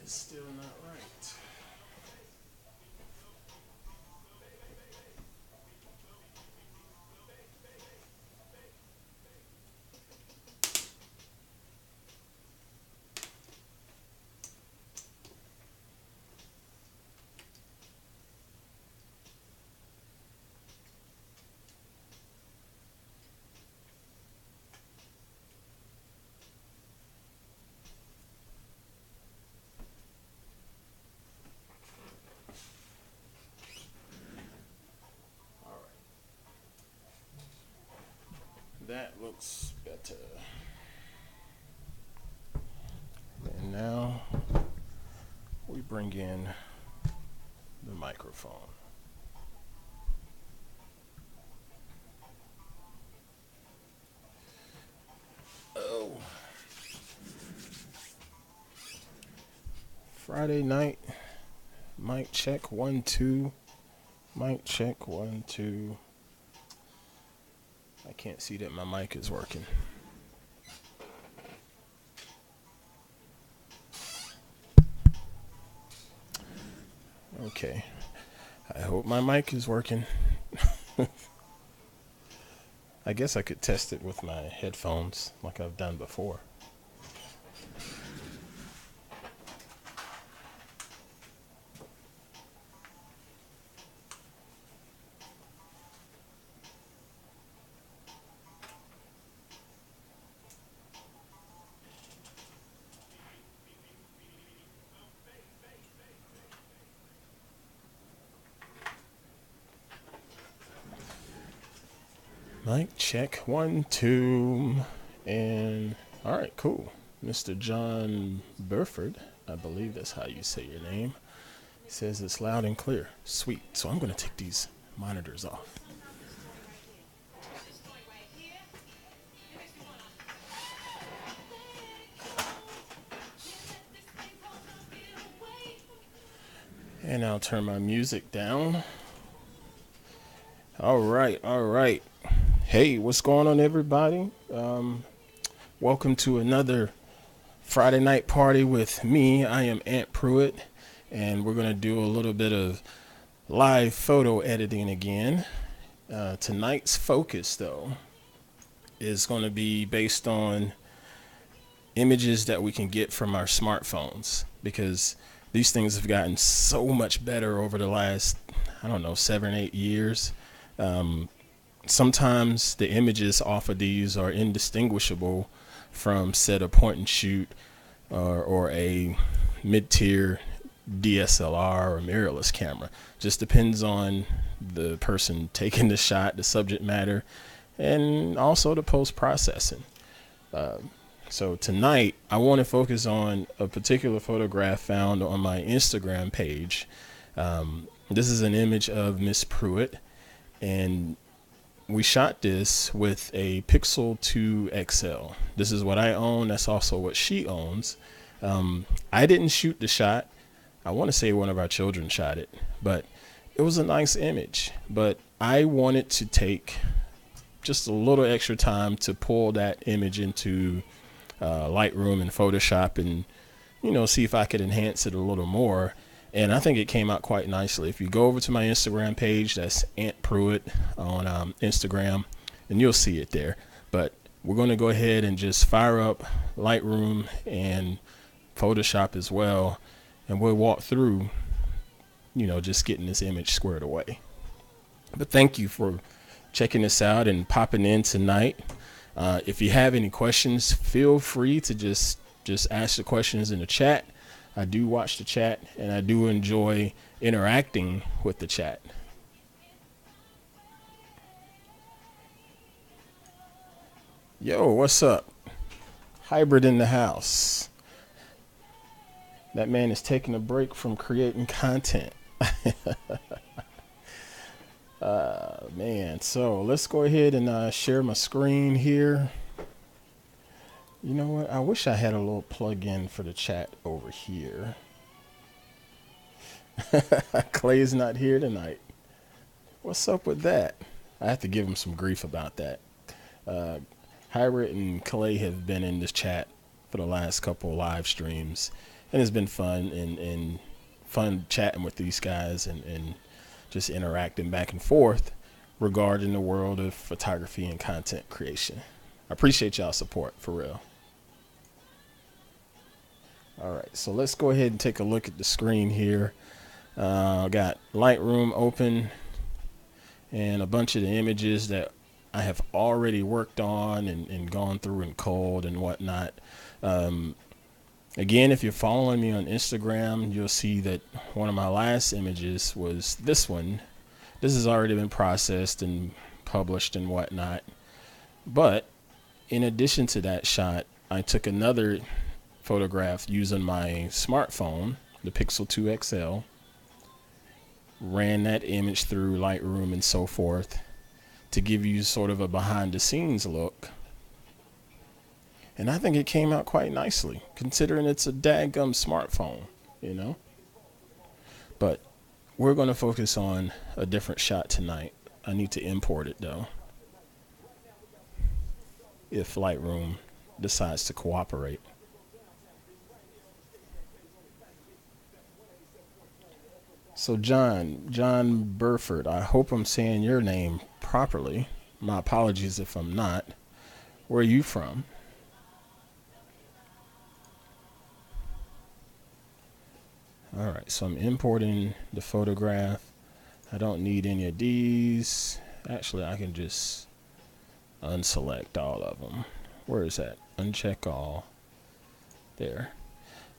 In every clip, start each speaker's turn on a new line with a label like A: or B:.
A: is still not right. That looks better. And now we bring in the microphone. Oh. Friday night. Mic check 1 2. Mic check 1 2. I can't see that my mic is working. Okay. I hope my mic is working. I guess I could test it with my headphones like I've done before. Mic check 1 2. And all right, cool. Mr. John Burford, I believe that's how you say your name. He says it's loud and clear. Sweet. So I'm going to take these monitors off. And I'll turn my music down. All right, all right. Hey, what's going on, everybody? Welcome to another Friday night party with me. I am Aunt Pruitt, and we're going to do a little bit of live photo editing again. Tonight's focus, though, is going to be based on images that we can get from our smartphones, because these things have gotten so much better over the last, 7, 8 years. Sometimes the images off of these are indistinguishable from, said, a point and shoot or a mid-tier DSLR or mirrorless camera. Just depends on the person taking the shot, the subject matter, and also the post-processing. So tonight, I want to focus on a particular photograph found on my Instagram page. This is an image of Miss Pruitt, and we shot this with a Pixel 2 XL. This is what I own. That's also what she owns. I didn't shoot the shot. I want to say one of our children shot it, but it was a nice image. But I wanted to take just a little extra time to pull that image into Lightroom and Photoshop and, see if I could enhance it a little more. And I think it came out quite nicely. If you go over to my Instagram page, that's Aunt Pruitt on Instagram, and you'll see it there. But we're going to go ahead and just fire up Lightroom and Photoshop as well, and we'll walk through, just getting this image squared away. But thank you for checking this out and popping in tonight. If you have any questions, feel free to just ask the questions in the chat. I do watch the chat, and I do enjoy interacting with the chat. Yo, what's up? Hybrid in the house. That man is taking a break from creating content. Man, so let's go ahead and share my screen here. You know what? I wish I had a little plug-in for the chat over here. Clay's not here tonight. What's up with that? I have to give him some grief about that. Hybrid and Clay have been in this chat for the last couple of live streams, and it's been fun and fun chatting with these guys and just interacting back and forth regarding the world of photography and content creation. I appreciate y'all's support, for real. All right, so let's go ahead and take a look at the screen here. Got Lightroom open and a bunch of the images that I have already worked on and gone through and culled and whatnot. Again, if you're following me on Instagram, you'll see that one of my last images was this one. This has already been processed and published and whatnot. But in addition to that shot, I took another photograph using my smartphone, the Pixel 2 XL, ran that image through Lightroom and so forth to give you sort of a behind the scenes look. And I think it came out quite nicely, considering it's a daggum smartphone, you know. But we're going to focus on a different shot tonight. I need to import it, though, if Lightroom decides to cooperate. So John Burford, I hope I'm saying your name properly. My apologies if I'm not. Where are you from? All right, so I'm importing the photograph. I don't need any of these. Actually, I can just unselect all of them. Where is that? Uncheck all. There.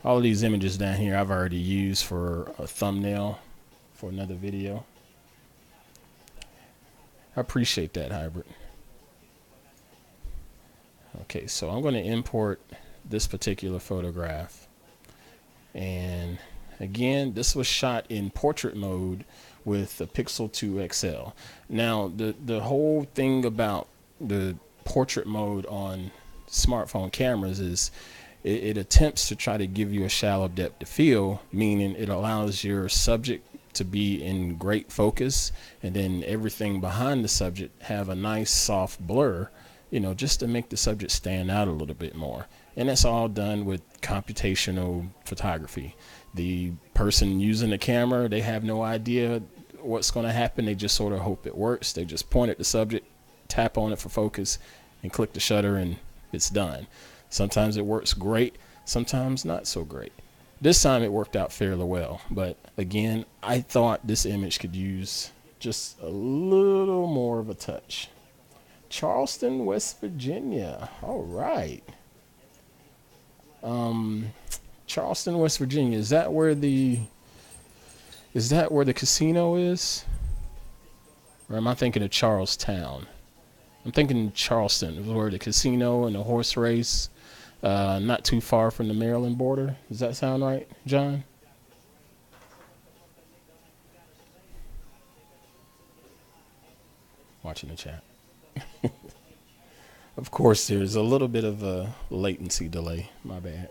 A: All of these images down here I've already used for a thumbnail for another video. I appreciate that, Hybrid. Okay, so I'm going to import this particular photograph. And again, this was shot in portrait mode with the Pixel 2 XL. Now, the whole thing about the portrait mode on smartphone cameras is it attempts to try to give you a shallow depth of field, meaning it allows your subject to be in great focus, and then everything behind the subject have a nice soft blur, you know, just to make the subject stand out a little bit more. And that's all done with computational photography. The person using the camera, they have no idea what's going to happen. They just sort of hope it works. They just point at the subject, tap on it for focus, and click the shutter, and it's done. Sometimes it works great, sometimes not so great. This time it worked out fairly well, but again, I thought this image could use just a little more of a touch. Charleston, West Virginia. All right. Charleston, West Virginia. Is that where the casino is? Or am I thinking of Charlestown? I'm thinking Charleston, where the casino and the horse race, not too far from the Maryland border. Does that sound right, John? Watching the chat. Of course, there's a little bit of a latency delay. My bad.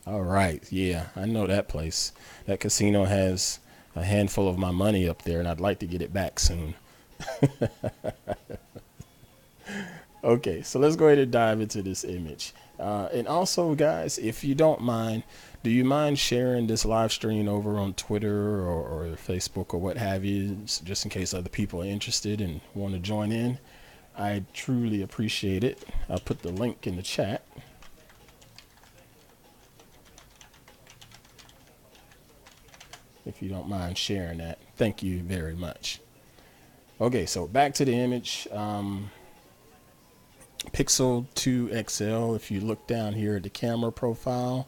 A: All right. Yeah, I know that place. That casino has a handful of my money up there, and I'd like to get it back soon. Okay, so let's go ahead and dive into this image. And also, guys, if you don't mind, do you mind sharing this live stream over on Twitter or Facebook or what have you, just in case other people are interested and want to join in? I truly appreciate it. I'll put the link in the chat. If you don't mind sharing that. Thank you very much. Okay, so back to the image. Pixel 2 XL. If you look down here at the camera profile,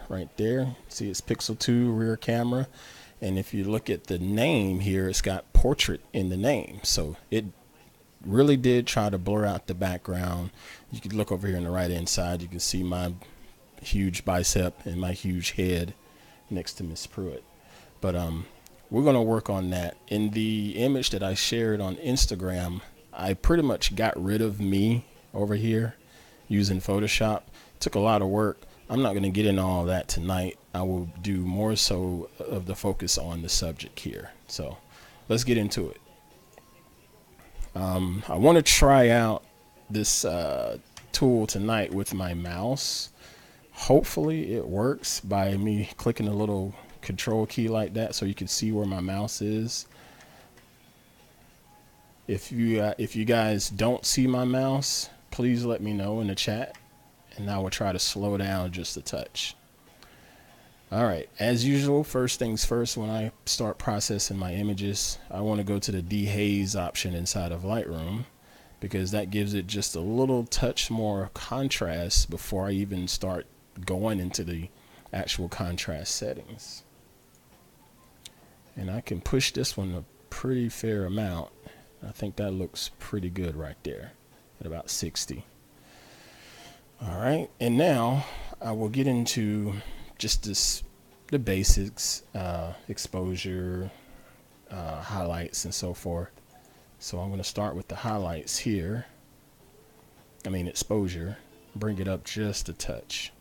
A: right there, see it's Pixel 2 rear camera. And if you look at the name here, it's got portrait in the name. So it really did try to blur out the background. You can look over here on the right hand side. You can see my huge bicep and my huge head next to Miss Pruitt. But we're going to work on that. In the image that I shared on Instagram, I pretty much got rid of me over here using Photoshop. It took a lot of work. I'm not going to get into all that tonight. I will do more so of the focus on the subject here. So let's get into it. I want to try out this tool tonight with my mouse. Hopefully it works by me clicking a little control key like that so you can see where my mouse is. If you guys don't see my mouse, please let me know in the chat, and I will try to slow down just a touch. Alright, as usual, first things first, when I start processing my images, I want to go to the dehaze option inside of Lightroom, because that gives it just a little touch more contrast before I even start going into the actual contrast settings. And I can push this one a pretty fair amount. I think that looks pretty good right there at about 60. Alright, and now I will get into just the basics, exposure, highlights, and so forth. So I'm going to start with the highlights here. Exposure. Bring it up just a touch.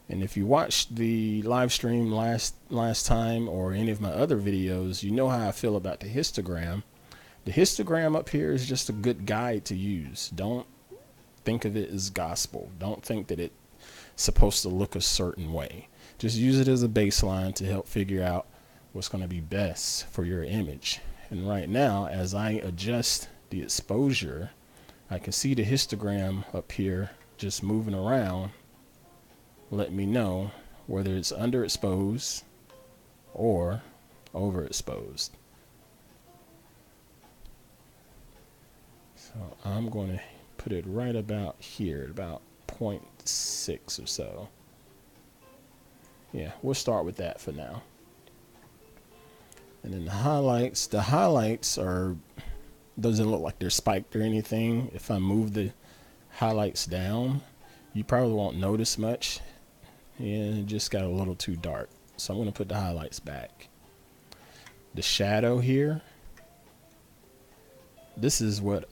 A: And if you watched the live stream last time or any of my other videos, you know how I feel about the histogram. The histogram up here is just a good guide to use. Don't think of it as gospel. Don't think that it's supposed to look a certain way. Just use it as a baseline to help figure out what's going to be best for your image. And right now, as I adjust the exposure, I can see the histogram up here just moving around. Let me know whether it's underexposed or overexposed. So I'm going to put it right about here, about 0.6 or so. Yeah, we'll start with that for now. And then the highlights are, doesn't look like they're spiked or anything. If I move the highlights down, you probably won't notice much. And it just got a little too dark. So I'm going to put the highlights back. The shadow here, this is what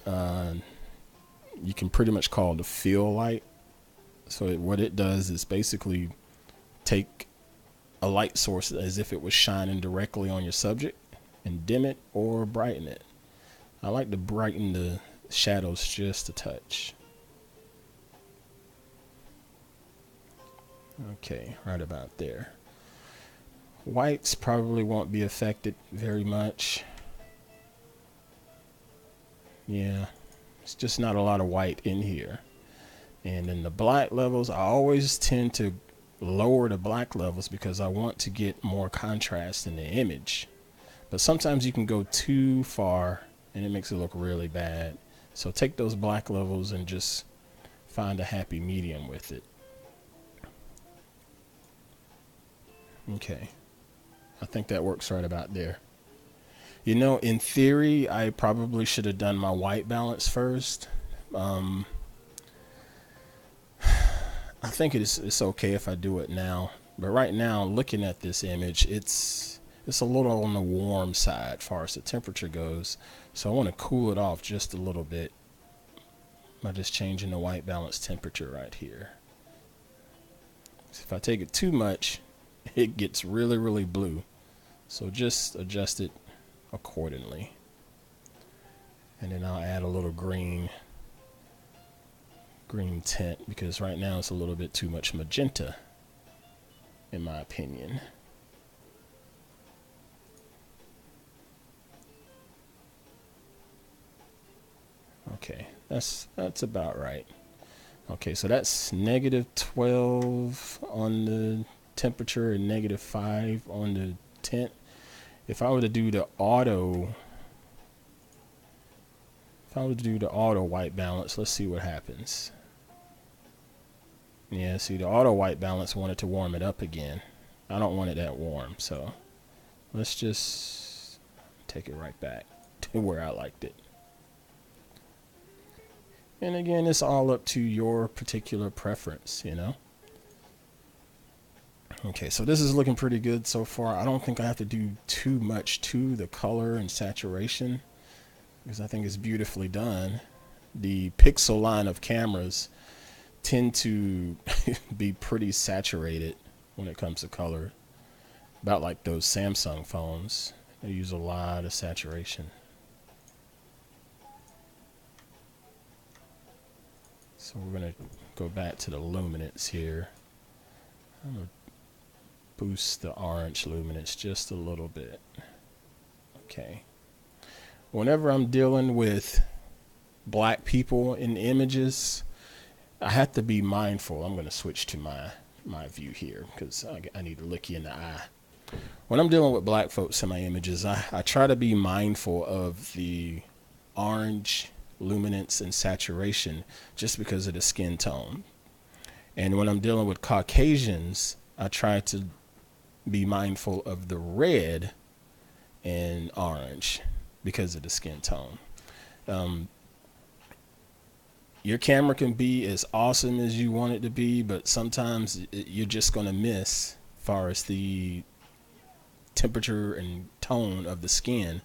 A: you can pretty much call the fill light. So what it does is basically take a light source as if it was shining directly on your subject and dim it or brighten it. I like to brighten the shadows just a touch. Okay, right about there. Whites probably won't be affected very much. Yeah, it's just not a lot of white in here. And in the black levels, I always tend to lower the black levels because I want to get more contrast in the image. But sometimes you can go too far and it makes it look really bad. So take those black levels and just find a happy medium with it. Okay, I think that works right about there. You know, in theory, I probably should have done my white balance first. I think it's okay if I do it now. But right now, looking at this image, it's a little on the warm side as far as the temperature goes. So I want to cool it off just a little bit by just changing the white balance temperature right here. So if I take it too much, it gets really, really blue. So just adjust it accordingly. And then I'll add a little green tint because right now it's a little bit too much magenta in my opinion. Okay, that's about right. Okay, so that's -12 on the temperature and -5 on the tint. If I were to do the auto white balance, let's see what happens. Yeah, see, the auto white balance wanted to warm it up again. I don't want it that warm, so let's just take it right back to where I liked it. And again, it's all up to your particular preference, you know. Okay, so this is looking pretty good so far. I don't think I have to do too much to the color and saturation because I think it's beautifully done. The pixel line of cameras tend to be pretty saturated when it comes to color, about like those Samsung phones. They use a lot of saturation. So we're going to go back to the luminance here. I'm going to boost the orange luminance just a little bit. Okay. Whenever I'm dealing with black people in images, I have to be mindful. I'm going to switch to my view here because I need to look you in the eye. When I'm dealing with black folks in my images, I try to be mindful of the orange luminance and saturation just because of the skin tone. And when I'm dealing with Caucasians, I try to be mindful of the red and orange because of the skin tone. Your camera can be as awesome as you want it to be, but sometimes you're just going to miss as far as the temperature and tone of the skin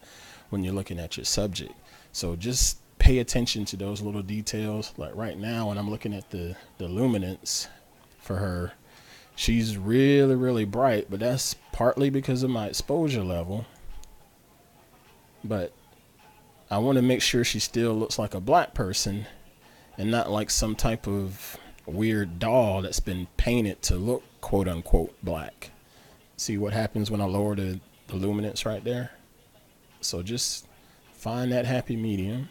A: when you're looking at your subject. So just pay attention to those little details. Like right now when I'm looking at the luminance for her, she's really, really bright, but that's partly because of my exposure level. But I want to make sure she still looks like a black person and not like some type of weird doll that's been painted to look quote unquote black. See what happens when I lower the luminance right there? So just find that happy medium.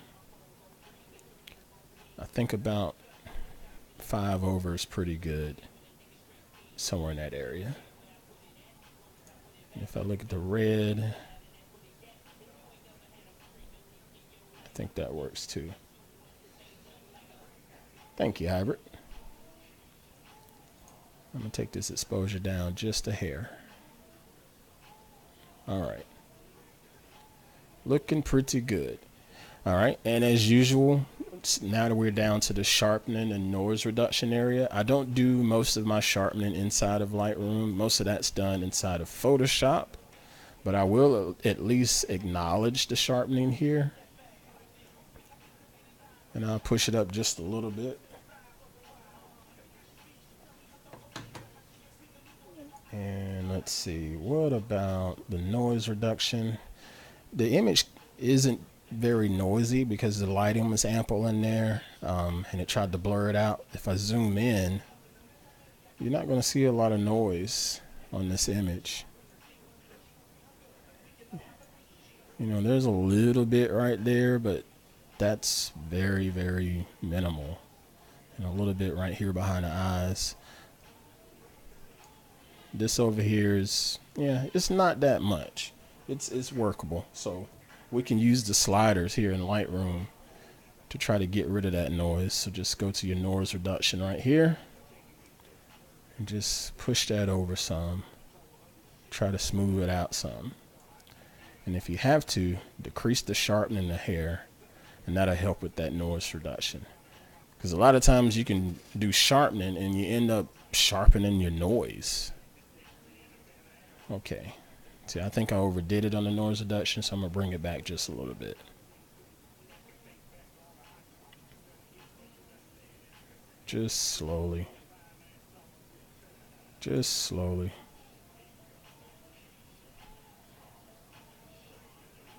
A: I think about 5 over is pretty good. Somewhere in that area. And if I look at the red, I think that works too. Thank you, Hybrid. I'm going to take this exposure down just a hair. All right. Looking pretty good. All right. And as usual, now that we're down to the sharpening and noise reduction area, I don't do most of my sharpening inside of Lightroom. Most of that's done inside of Photoshop. But I will at least acknowledge the sharpening here. And I'll push it up just a little bit. And let's see, what about the noise reduction? The image isn't very noisy because the lighting was ample in there, and it tried to blur it out. If I zoom in, you're not going to see a lot of noise on this image. You know, there's a little bit right there, but that's very, very minimal. And a little bit right here behind the eyes. This over here is, yeah, it's not that much. It's workable. So we can use the sliders here in Lightroom to try to get rid of that noise. So just go to your noise reduction right here and just push that over some. Try to smooth it out some. And if you have to, decrease the sharpening of the hair, and that'll help with that noise reduction. Because a lot of times you can do sharpening and you end up sharpening your noise. Okay, see, I think I overdid it on the noise reduction, so I'm going to bring it back just a little bit. Just slowly. Just slowly.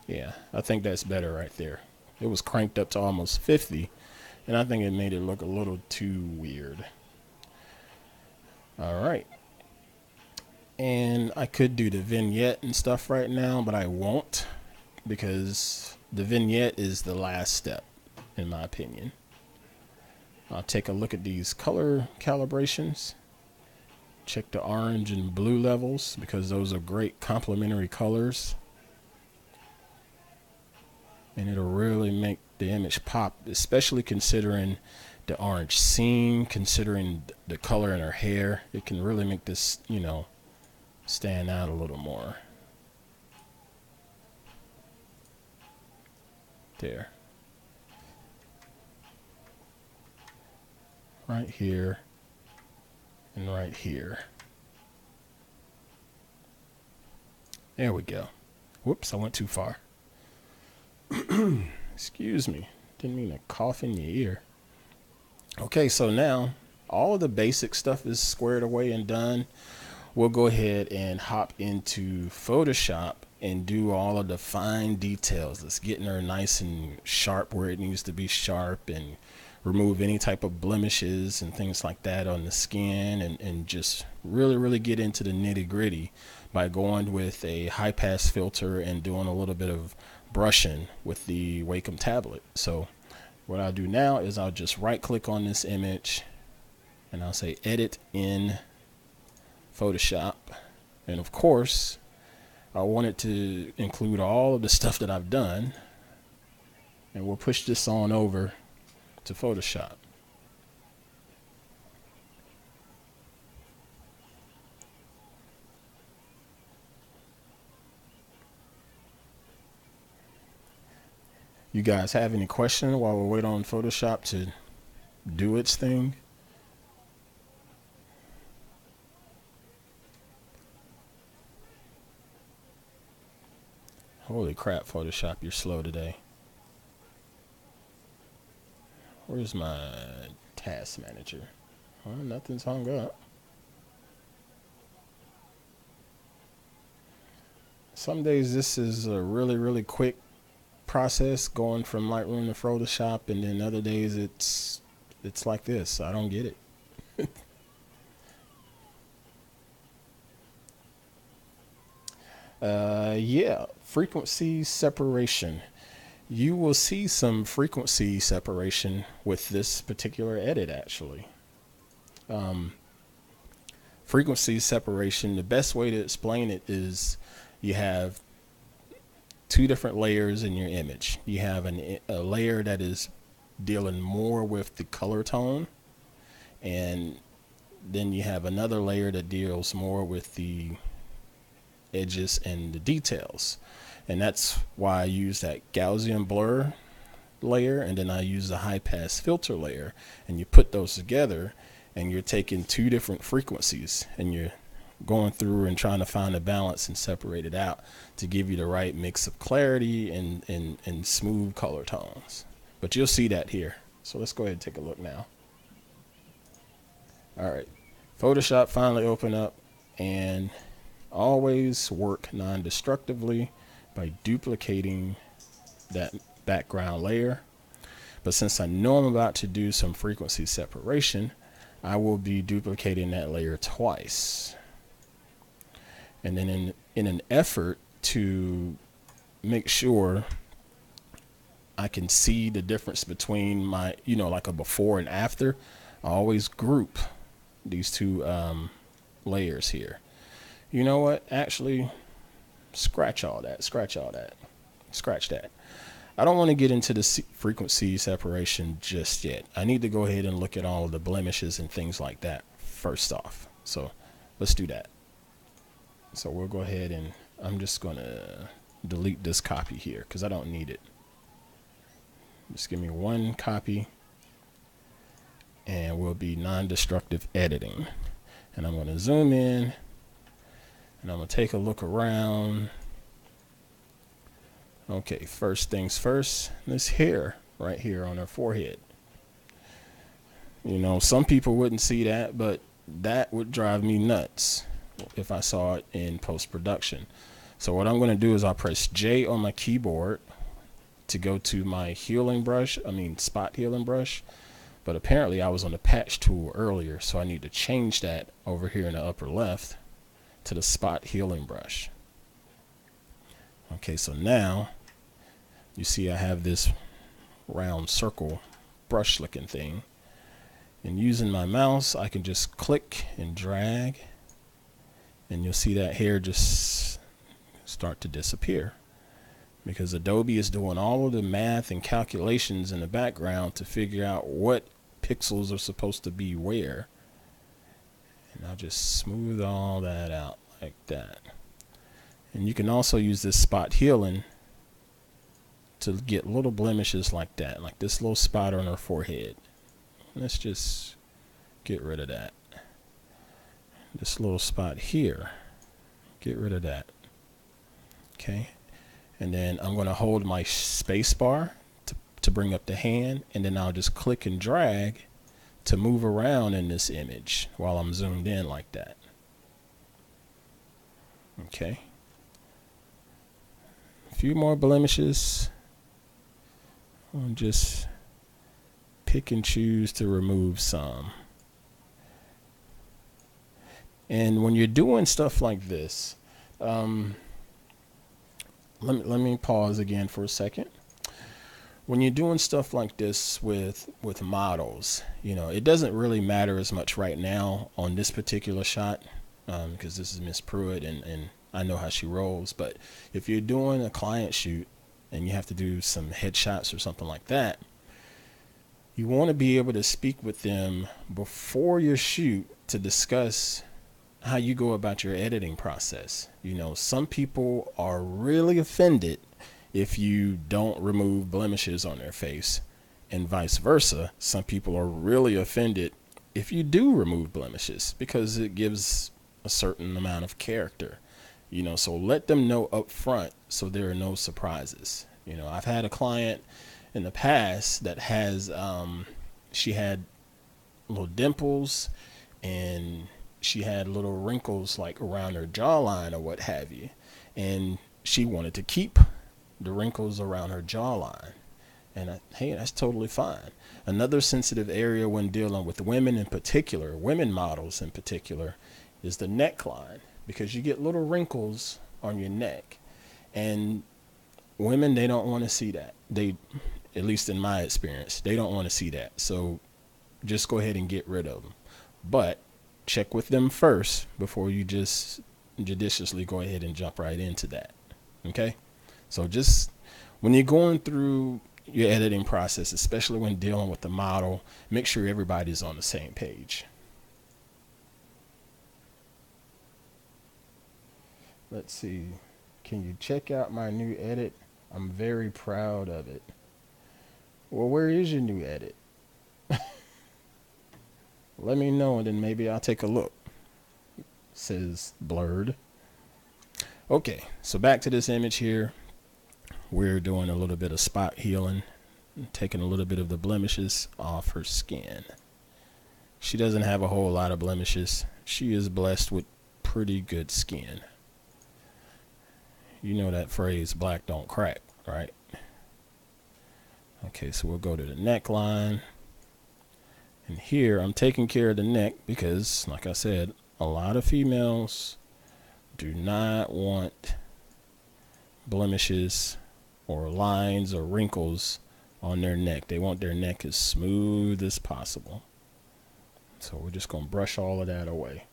A: Yeah, I think that's better right there. It was cranked up to almost 50, and I think it made it look a little too weird. All right. And I could do the vignette and stuff right now, but I won't, because the vignette is the last step, in my opinion. I'll take a look at these color calibrations. Check the orange and blue levels, because those are great complementary colors. And it'll really make the image pop, especially considering the orange seam, considering the color in her hair. It can really make this, you know, stand out a little more. There. Right here and right here. There we go. Whoops, I went too far. Excuse me. Didn't mean to cough in your ear. Okay, so now all of the basic stuff is squared away and done. We'll go ahead and hop into Photoshop and do all of the fine details. Let's get her nice and sharp where it needs to be sharp, and remove any type of blemishes and things like that on the skin, and just really get into the nitty gritty by going with a high pass filter and doing a little bit of brushing with the Wacom tablet. So what I'll do now is I'll just right click on this image and I'll say edit in Photoshop, and of course I want it to include all of the stuff that I've done, and we'll push this on over to Photoshop. You guys have any questions while we wait on Photoshop to do its thing? Holy crap, Photoshop, you're slow today. Where's my task manager? Well, nothing's hung up. Some days this is a really quick process going from Lightroom to Photoshop, and then other days it's like this. I don't get it. Yeah, frequency separation. You will see some frequency separation with this particular edit, actually. Frequency separation, the best way to explain it is you have two different layers in your image. You have a layer that is dealing more with the color tone, and then you have another layer that deals more with the edges and the details. And that's why I use that Gaussian blur layer, and then I use the high pass filter layer, and you put those together and you're taking two different frequencies and you're going through and trying to find a balance and separate it out to give you the right mix of clarity and smooth color tones. But you'll see that here. So let's go ahead and take a look now. All right, Photoshop finally opened up, and always work non-destructively by duplicating that background layer. But since I know I'm about to do some frequency separation, I will be duplicating that layer twice. And then in an effort to make sure I can see the difference between my, like a before and after, I always group these two layers here. You know what? Actually, scratch all that. Scratch that. I don't want to get into the frequency separation just yet. I need to go ahead and look at all of the blemishes and things like that first off. So let's do that. So we'll go ahead and I'm just going to delete this copy here because I don't need it. Just give me one copy and we'll be non-destructive editing. And I'm going to zoom in and I'm going to take a look around. Okay, first things first, this hair right here on her forehead. Some people wouldn't see that, but that would drive me nuts if I saw it in post-production. So what I'm going to do is I'll press J on my keyboard to go to my spot healing brush. But apparently I was on the patch tool earlier, so I need to change that over here in the upper left to the spot healing brush. Okay, so now you see I have this round circle brush looking thing, and using my mouse I can just click and drag, and you'll see that hair just start to disappear because Adobe is doing all of the math and calculations in the background to figure out what pixels are supposed to be where. And I'll just smooth all that out like that. And you can also use this spot healing to get little blemishes like that, like this little spot on her forehead. Let's just get rid of that. This little spot here, get rid of that. Okay, and then I'm going to hold my space bar to bring up the hand, and then I'll just click and drag to move around in this image while I'm zoomed in like that. Okay, a few more blemishes. I'll just pick and choose to remove some. And when you're doing stuff like this, let me pause again for a second. When you're doing stuff like this with models, you know, it doesn't really matter as much right now on this particular shot, because this is Miss Pruitt and I know how she rolls. But if you're doing a client shoot and you have to do some headshots or something like that, you want to be able to speak with them before your shoot to discuss how you go about your editing process. You know, some people are really offended if you don't remove blemishes on their face, and vice versa. Some people are really offended if you do remove blemishes, because it gives a certain amount of character, you know. So let them know up front so there are no surprises. You know, I've had a client in the past that has she had little dimples and she had little wrinkles like around her jawline or what have you, and she wanted to keep the wrinkles around her jawline. And hey, that's totally fine. Another sensitive area when dealing with women in particular, women models in particular, is the neckline, because you get little wrinkles on your neck, and women, they don't want to see that. They, at least in my experience, they don't want to see that. So just go ahead and get rid of them. But check with them first before you just judiciously go ahead and jump right into that. Okay? So just when you're going through your editing process, especially when dealing with the model, make sure everybody's on the same page. Let's see. Can you check out my new edit? I'm very proud of it. Well, where is your new edit? Let me know, and then maybe I'll take a look. Says blurred. Okay, so back to this image here. We're doing a little bit of spot healing, taking a little bit of the blemishes off her skin. She doesn't have a whole lot of blemishes. She is blessed with pretty good skin. You know that phrase, black don't crack, right? Okay, so we'll go to the neckline. And here I'm taking care of the neck because, like I said, a lot of females do not want blemishes or lines or wrinkles on their neck. They want their neck as smooth as possible. So we're just going to brush all of that away.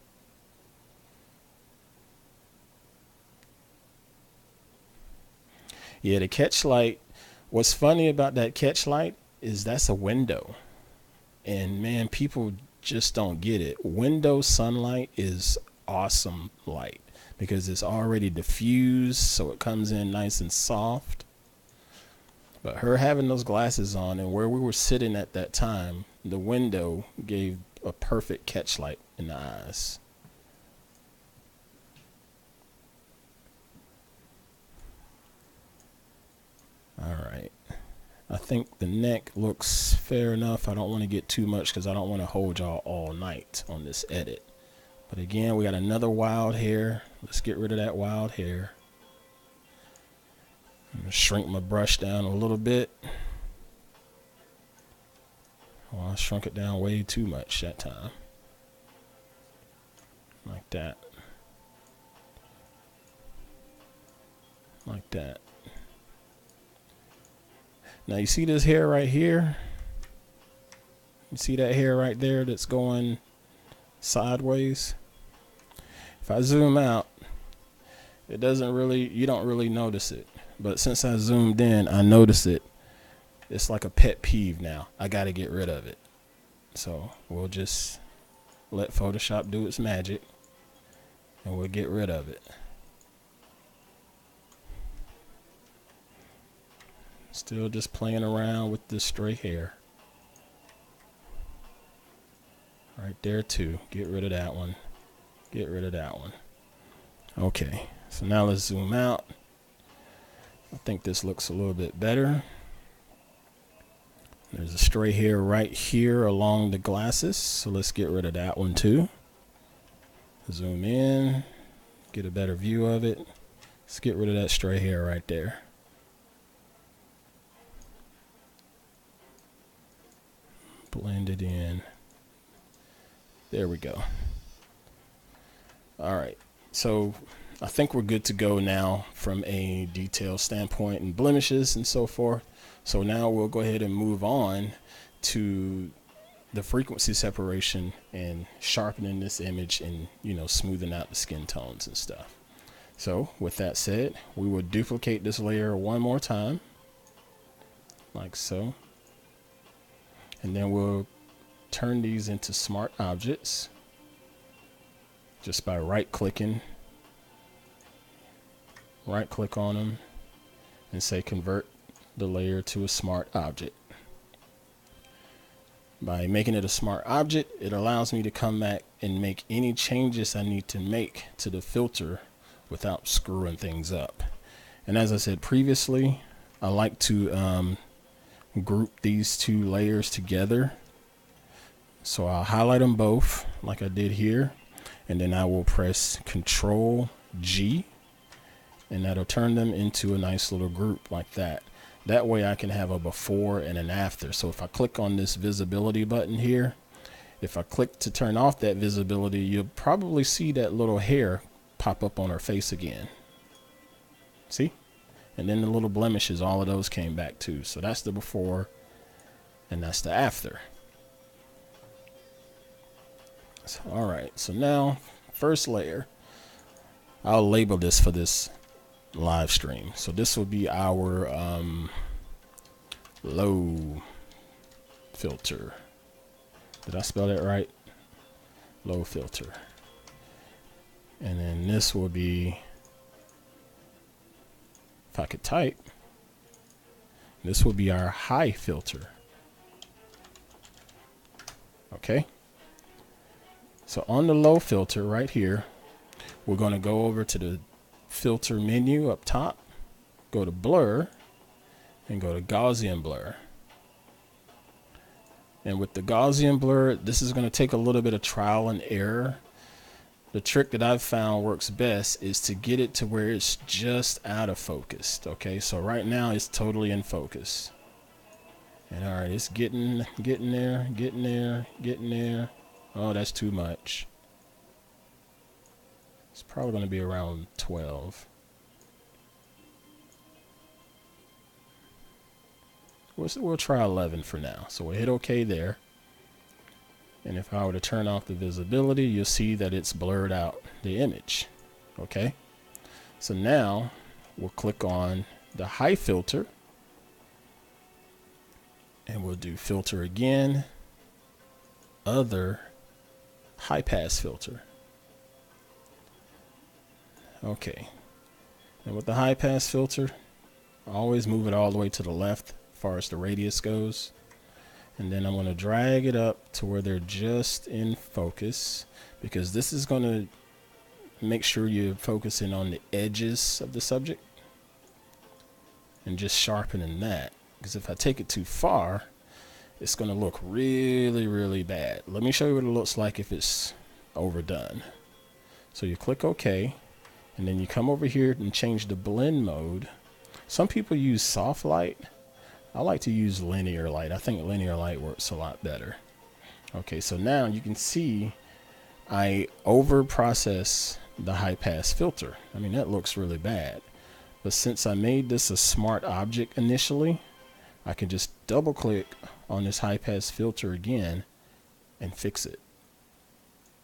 A: Yeah, the catch light, what's funny about that catch light is that's a window. And man, people just don't get it. Window sunlight is awesome light because it's already diffused, so it comes in nice and soft. But her having those glasses on and where we were sitting at that time, the window gave a perfect catch light in the eyes. All right. I think the neck looks fair enough. I don't want to get too much because I don't want to hold y'all all night on this edit. But again, we got another wild hair. Let's get rid of that wild hair. I'm going to shrink my brush down a little bit. Oh, I shrunk it down way too much that time. Like that. Like that. Now you see this hair right here? You see that hair right there that's going sideways? If I zoom out, it doesn't really, you don't really notice it. But since I zoomed in, I notice it. It's like a pet peeve now. I got to get rid of it. So we'll just let Photoshop do its magic and we'll get rid of it. Still just playing around with this stray hair. Right there too. Get rid of that one. Get rid of that one. Okay, so now let's zoom out. I think this looks a little bit better. There's a stray hair right here along the glasses, so let's get rid of that one too. Zoom in, get a better view of it. Let's get rid of that stray hair right there. blend it in. There we go. All right, so I think we're good to go now from a detail standpoint and blemishes and so forth. So now we'll go ahead and move on to the frequency separation and sharpening this image and, you know, smoothing out the skin tones and stuff. So with that said, we will duplicate this layer one more time, like so. And then we'll turn these into smart objects just by right click on them and say convert the layer to a smart object. By making it a smart object, it allows me to come back and make any changes I need to make to the filter without screwing things up. And as I said previously, I like to group these two layers together. So I'll highlight them both like I did here, and then I will press Control G, and that'll turn them into a nice little group like that. That way I can have a before and an after. So if I click on this visibility button here, if I click to turn off that visibility, you'll probably see that little hair pop up on her face again. See? And then the little blemishes, all of those came back too. So that's the before and that's the after. So, all right, so now first layer, I'll label this for this live stream. So this will be our low filter. Did I spell that right? Low filter. And then this will be, if I could type, this will be our high filter. Okay. So on the low filter right here, we're going to go over to the filter menu up top, go to blur, and go to Gaussian blur. And with the Gaussian blur, this is going to take a little bit of trial and error. The trick that I've found works best is to get it to where it's just out of focus. Okay, so right now it's totally in focus. And all right, it's getting there. Oh, that's too much. It's probably going to be around 12. We'll try 11 for now. So we'll hit OK there. And if I were to turn off the visibility, you'll see that it's blurred out the image. Okay. So now we'll click on the high filter. And we'll do filter again. Other high pass filter. Okay. And with the high pass filter, I always move it all the way to the left as far as the radius goes. And then I'm going to drag it up to where they're just in focus, because this is going to make sure you're focusing on the edges of the subject and just sharpening that. Because if I take it too far, it's going to look really, really bad. Let me show you what it looks like if it's overdone. So you click OK, and then you come over here and change the blend mode. Some people use soft light. I like to use linear light. I think linear light works a lot better. Okay, so now you can see I over process the high pass filter. I mean, that looks really bad. But since I made this a smart object initially, I can just double click on this high pass filter again and fix it.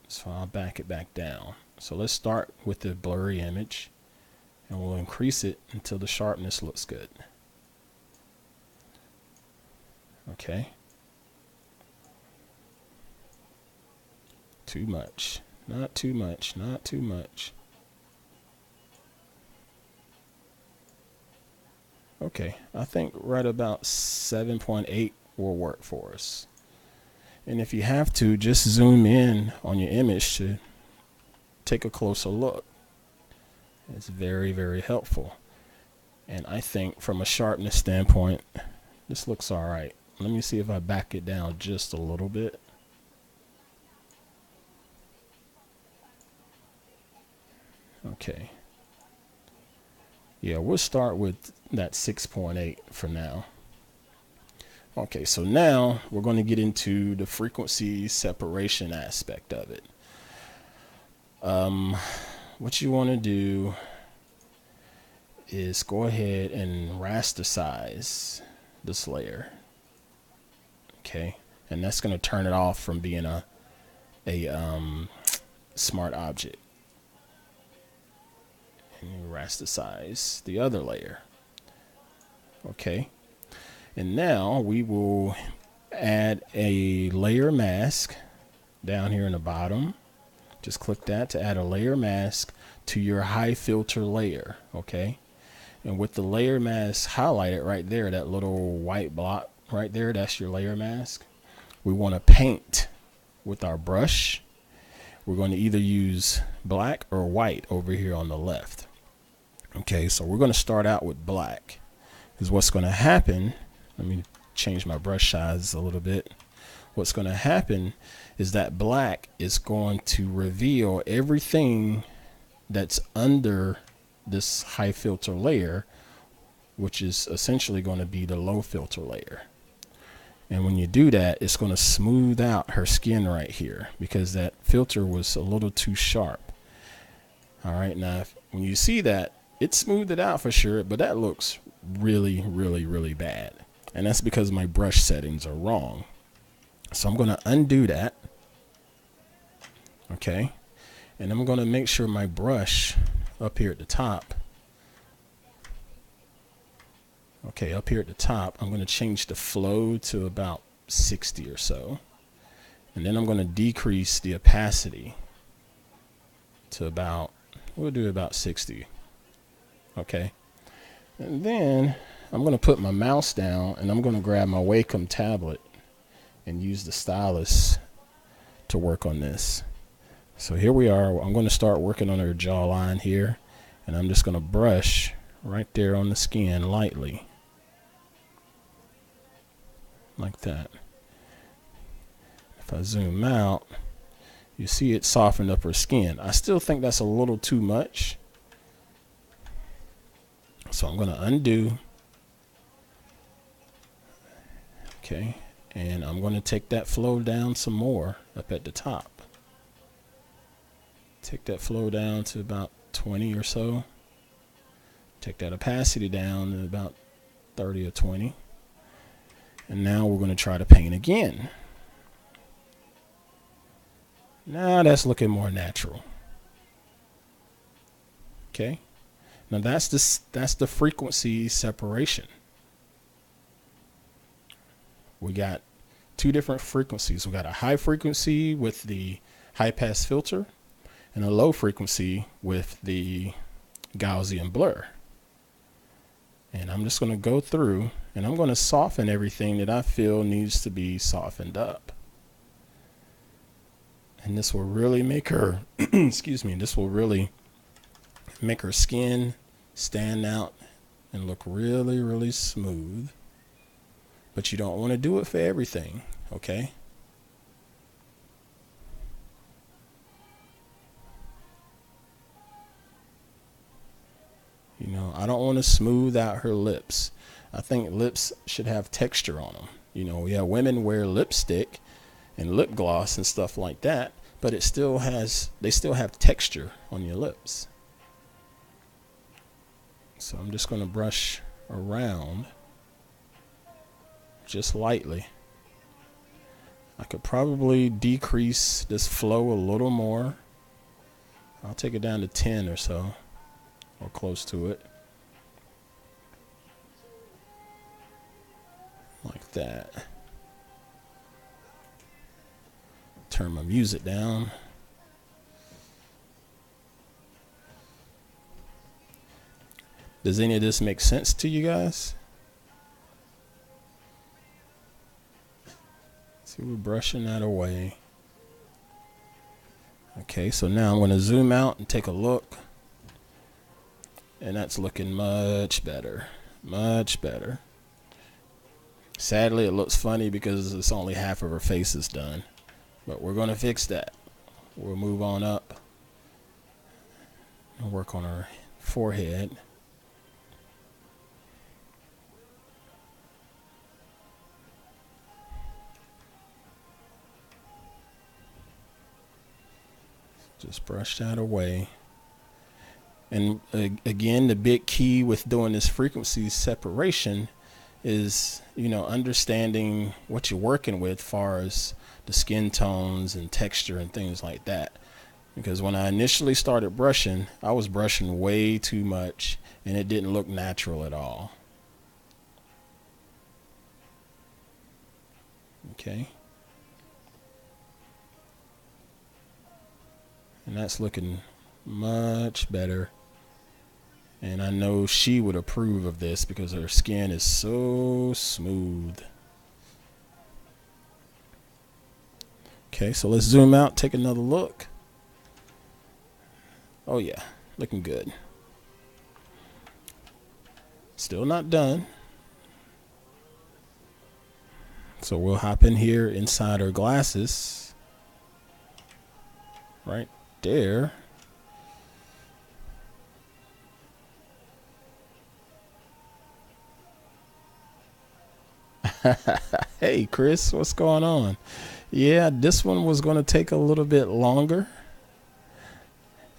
A: So I'll back it back down. So let's start with the blurry image, and we'll increase it until the sharpness looks good. Okay. Too much. Not too much. Not too much. Okay, I think right about 7.8 will work for us. And if you have to, just zoom in on your image to take a closer look. It's very, very helpful. And I think from a sharpness standpoint, this looks all right. Let me see if I back it down just a little bit. Okay. Yeah, we'll start with that 6.8 for now. Okay, so now we're going to get into the frequency separation aspect of it. What you want to do is go ahead and rasterize this layer. Okay, and that's going to turn it off from being a smart object. And you rasterize the other layer. Okay, and now we will add a layer mask down here in the bottom. Just click that to add a layer mask to your high filter layer. Okay, and with the layer mask highlighted right there, that little white block right there, that's your layer mask. We want to paint with our brush. We're going to either use black or white over here on the left. Okay, so we're going to start out with black, because what's going to happen, let me change my brush size a little bit. What's going to happen is that black is going to reveal everything that's under this high filter layer, which is essentially going to be the low filter layer. And when you do that, it's going to smooth out her skin right here, because that filter was a little too sharp. All right, now when you see that, it smoothed it out for sure, but that looks really, really, really bad. And that's because my brush settings are wrong. So I'm going to undo that. Okay, and I'm going to make sure my brush up here at the top, okay, up here at the top, I'm going to change the flow to about 60 or so. And then I'm going to decrease the opacity to about, we'll do about 60. Okay, and then I'm going to put my mouse down and I'm going to grab my Wacom tablet and use the stylus to work on this. So here we are. I'm going to start working on her jawline here, and I'm just going to brush right there on the skin lightly, like that. If I zoom out, you see it softened up her skin. I still think that's a little too much, so I'm going to undo. Okay, and I'm going to take that flow down some more up at the top. Take that flow down to about 20 or so. Take that opacity down to about 30 or 20. And now we're going to try to paint again. Now that's looking more natural. Okay, now that's the frequency separation. We got two different frequencies. We got a high frequency with the high pass filter, and a low frequency with the Gaussian blur. And I'm just going to go through and I'm going to soften everything that I feel needs to be softened up. And this will really make her, excuse me, this will really make her skin stand out and look really, really smooth. But you don't want to do it for everything, okay? You know, I don't want to smooth out her lips. I think lips should have texture on them. You know, yeah, women wear lipstick and lip gloss and stuff like that, but it still has, they still have texture on your lips. So I'm just going to brush around just lightly. I could probably decrease this flow a little more. I'll take it down to 10 or so, or close to it, like that. Turn my music down. Does any of this make sense to you guys? See, we're brushing that away. Okay, so now I'm going to zoom out and take a look. And that's looking much better. Much better. Sadly, it looks funny because it's only half of her face is done. But we're going to fix that. We'll move on up and work on her forehead. Just brush that away. And again, the big key with doing this frequency separation is, you know, understanding what you're working with as far as the skin tones and texture and things like that. Because when I initially started brushing, I was brushing way too much and it didn't look natural at all. Okay. And that's looking much better. And I know she would approve of this because her skin is so smooth. Okay, so let's zoom out, take another look. Oh yeah, looking good. Still not done. So we'll hop in here inside her glasses. Right there. Hey Chris, what's going on? Yeah, this one was going to take a little bit longer.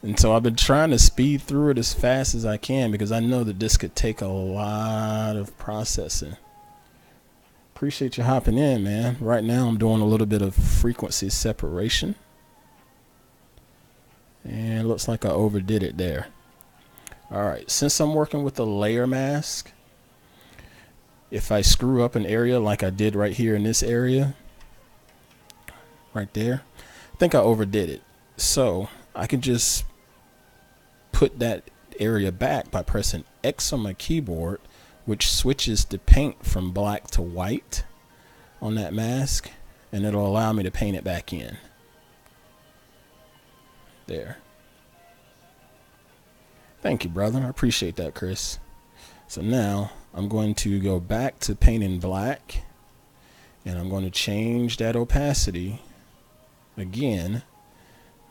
A: And so I've been trying to speed through it as fast as I can because I know that this could take a lot of processing. Appreciate you hopping in, man. Right now I'm doing a little bit of frequency separation. And it looks like I overdid it there. All right, since I'm working with a layer mask, if I screw up an area like I did right here in this area, right there, I think I overdid it. So I can just put that area back by pressing X on my keyboard, which switches the paint from black to white on that mask, and it'll allow me to paint it back in. There. Thank you, brother. I appreciate that, Chris. So now I'm going to go back to painting black, and I'm going to change that opacity again,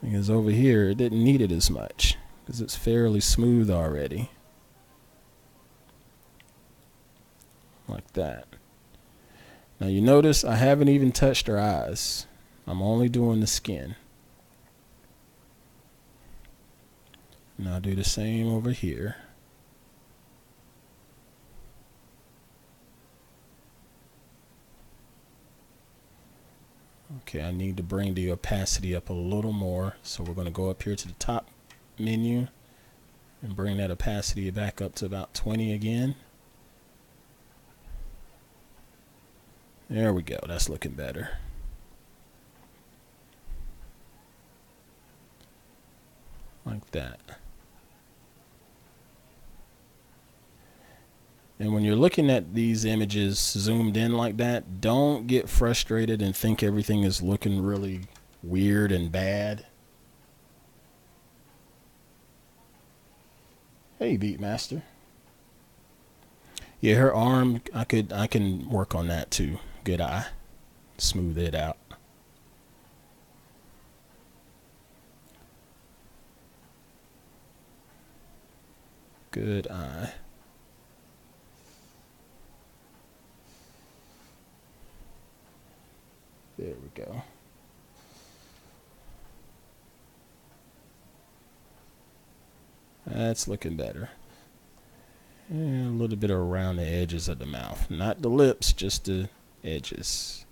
A: because over here it didn't need it as much because it's fairly smooth already. Like that. Now you notice I haven't even touched her eyes. I'm only doing the skin. And I'll do the same over here. Okay, I need to bring the opacity up a little more. So we're going to go up here to the top menu and bring that opacity back up to about 20 again. There we go. That's looking better. Like that. And when you're looking at these images zoomed in like that, don't get frustrated and think everything is looking really weird and bad. Hey, Beatmaster. Yeah, her arm, I can work on that too. Good eye. Smooth it out. Good eye. There we go. That's looking better. And a little bit around the edges of the mouth. Not the lips, just the edges.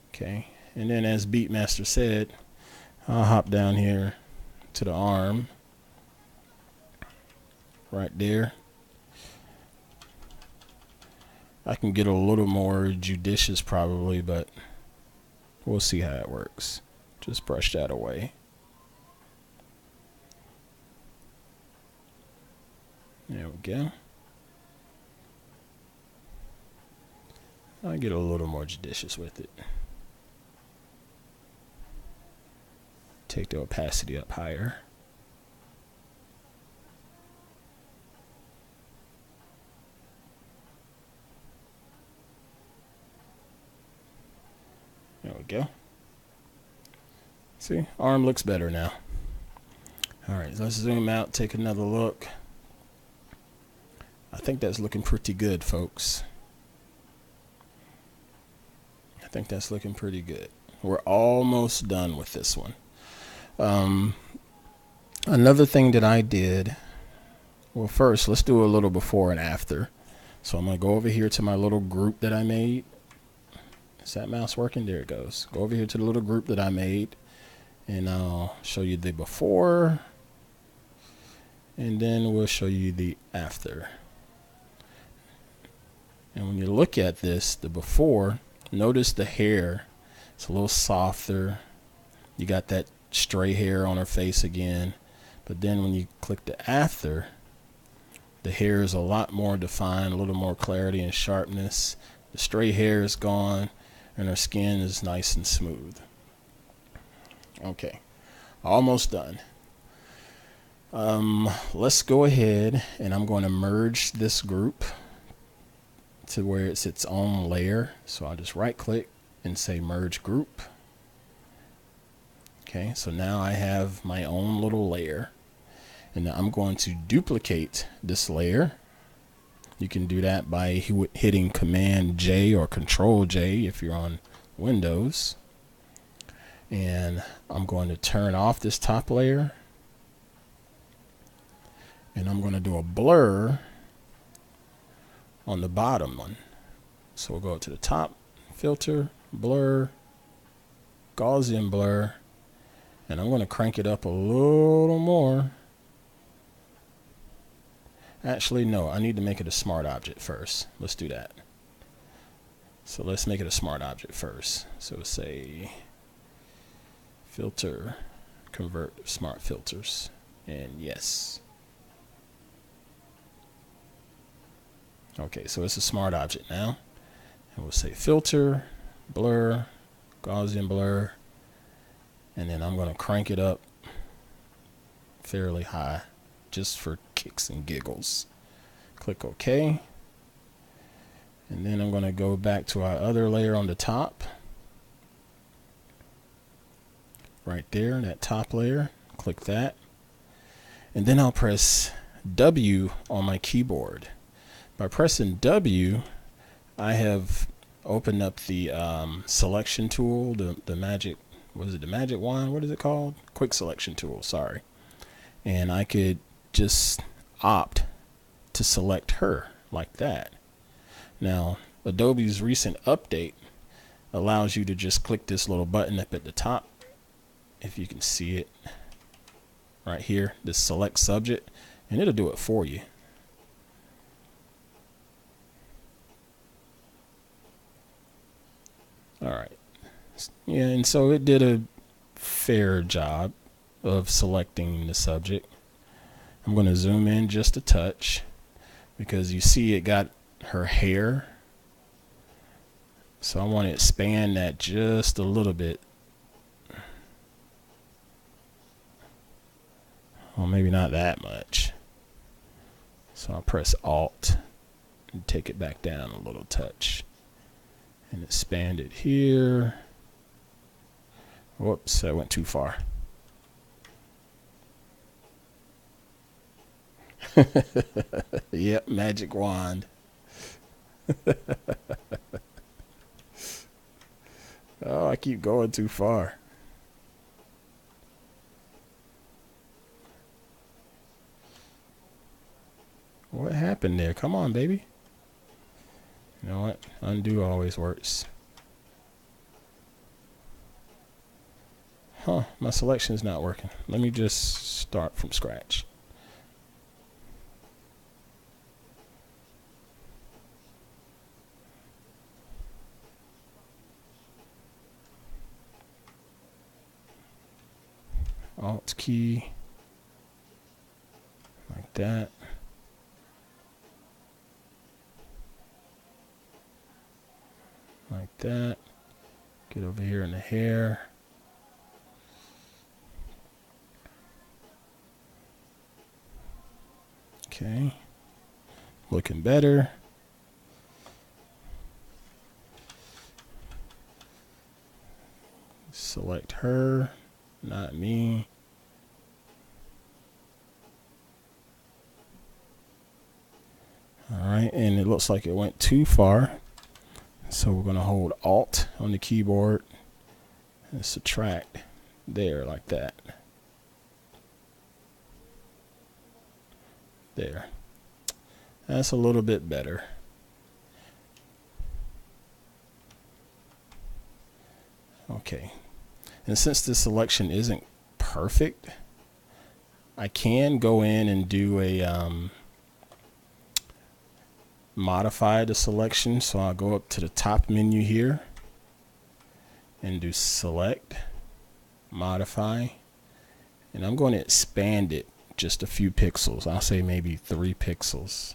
A: Okay. And then as Beatmaster said, I'll hop down here to the arm. Right there. I can get a little more judicious probably, but we'll see how it works. Just brush that away. There we go. I'll get a little more judicious with it. Take the opacity up higher. There we go. See, arm looks better now. All right, let's zoom out, take another look. I think that's looking pretty good, folks. think that's looking pretty good. We're almost done with this one. Another thing that I did, well, first let's do a little before and after. So I'm going to go over here to my little group that I made. Is that mouse working? There it goes. Go over here to the little group that I made, and I'll show you the before, and then we'll show you the after. And when you look at this, the before, notice the hair. It's a little softer. You got that stray hair on her face again. But then when you click the after, the hair is a lot more defined, a little more clarity and sharpness. The stray hair is gone, and her skin is nice and smooth. Okay, almost done. Let's go ahead, and I'm going to merge this group to where it's its own layer. So I'll just right click and say merge group. Okay, so now I have my own little layer, and now I'm going to duplicate this layer. You can do that by hitting Command J or Control J if you're on Windows. And I'm going to turn off this top layer, and I'm going to do a blur on the bottom one. So we'll go to the top, filter, blur, Gaussian blur, and I'm going to crank it up a little more. Actually, no, I need to make it a smart object first. Let's do that. So let's make it a smart object first. So say filter, convert smart filters, and yes. Okay, so it's a smart object now. And we'll say filter, blur, Gaussian blur, and then I'm going to crank it up fairly high just for kicks and giggles. Click OK. And then I'm going to go back to our other layer on the top. Right there, that top layer. Click that. And then I'll press W on my keyboard. By pressing W, I have opened up the selection tool, the magic, what is it, the magic wand? What is it called? Quick selection tool, sorry. And I could just opt to select her like that. Now, Adobe's recent update allows you to just click this little button up at the top, if you can see it right here, this select subject, and it'll do it for you. All right. Yeah, and so it did a fair job of selecting the subject. I'm going to zoom in just a touch because you see it got her hair. So I want to expand that just a little bit. Well, maybe not that much. So I'll press Alt and take it back down a little touch. And expand it here. Whoops, I went too far. Yep, magic wand. Oh, I keep going too far. What happened there? Come on, baby. You know what? Undo always works. Huh, my selection is not working. Let me just start from scratch. Alt key, like that. Like that. Get over here in the hair. Okay. Looking better. Select her, not me. All right, and it looks like it went too far. So we're going to hold Alt on the keyboard and subtract there like that. There. That's a little bit better. Okay. And since this selection isn't perfect, I can go in and do a modify the selection. So I'll go up to the top menu here and do select, modify, and I'm going to expand it just a few pixels. I'll say maybe 3 pixels.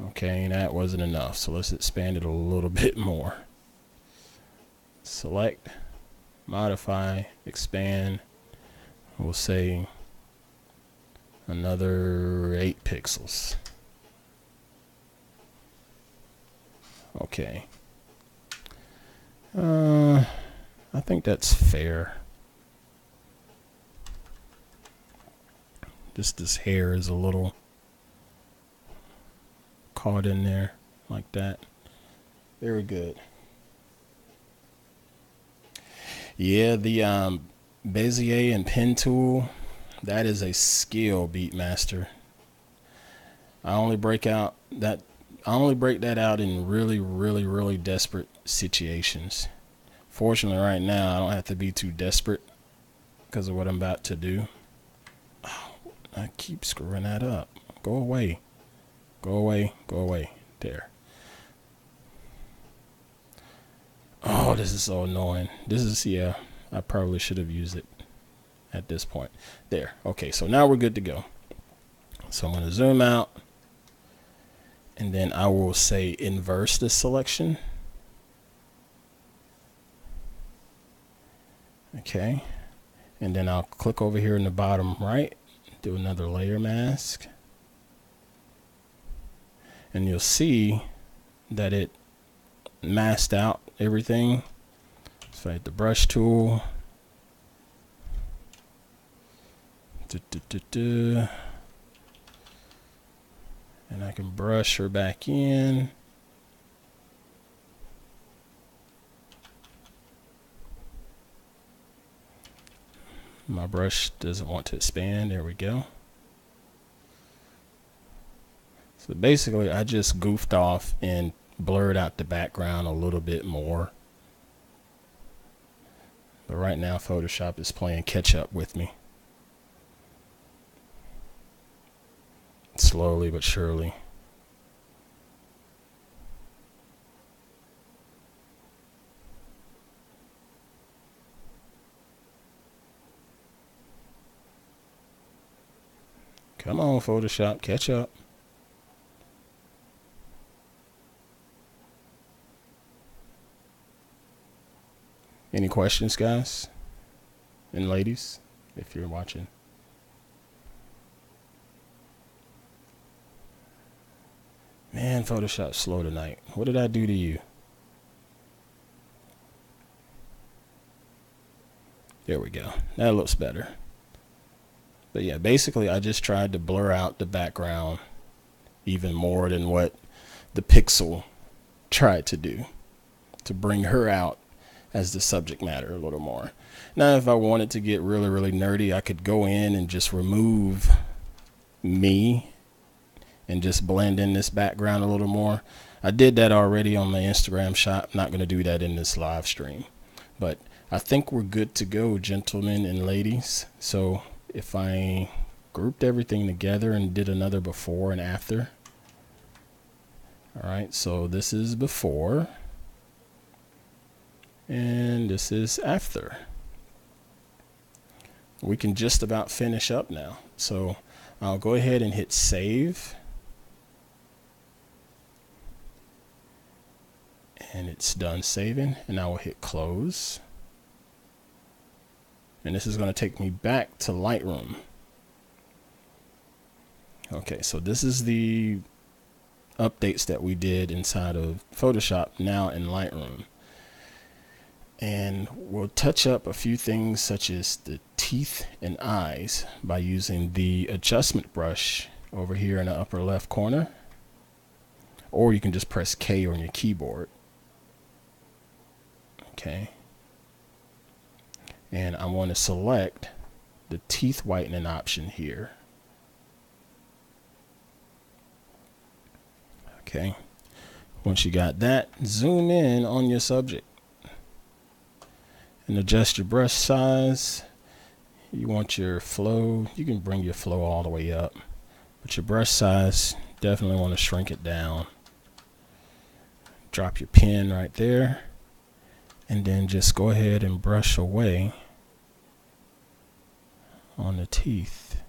A: Okay, and that wasn't enough, so let's expand it a little bit more. Select, modify, expand. We'll say another 8 pixels. Okay. I think that's fair. Just this hair is a little caught in there like that. Very good. Yeah, the Bezier and pen tool, that is a skill, Beatmaster. I only break that out in really desperate situations. Fortunately, right now I don't have to be too desperate because of what I'm about to do. Oh, I keep screwing that up. Go away. Go away. Go away. There. Oh, this is so annoying. This is, yeah, I probably should have used it at this point. There. Okay, so now we're good to go. So I'm going to zoom out, and then I will say inverse the selection. Okay, and then I'll click over here in the bottom right, do another layer mask, and you'll see that it masked out everything. So I hit the brush tool, and I can brush her back in. My brush doesn't want to expand. There we go. So basically I just goofed off and blurred out the background a little bit more. But right now Photoshop is playing catch up with me. Slowly but surely. Come on, Photoshop, catch up. Any questions, guys and ladies, if you're watching? Man, Photoshop's slow tonight. What did I do to you? There we go. That looks better. But yeah, basically I just tried to blur out the background even more than what the pixel tried to do, to bring her out as the subject matter a little more. Now, if I wanted to get really nerdy, I could go in and just remove me and just blend in this background a little more. I did that already on my Instagram shot. I'm not going to do that in this live stream. But I think we're good to go, gentlemen and ladies. So if I grouped everything together and did another before and after. All right, so this is before and this is after. We can just about finish up now. So I'll go ahead and hit save. And it's done saving, and I will hit close. And this is going to take me back to Lightroom. Okay, so this is the updates that we did inside of Photoshop now in Lightroom. And we'll touch up a few things such as the teeth and eyes by using the adjustment brush over here in the upper left corner. or you can just press K on your keyboard. Okay. And I want to select the teeth whitening option here. Okay. Once you got that, zoom in on your subject and adjust your brush size. You want your flow, you can bring your flow all the way up, but your brush size, definitely want to shrink it down. Drop your pen right there, and then just go ahead and brush away on the teeth.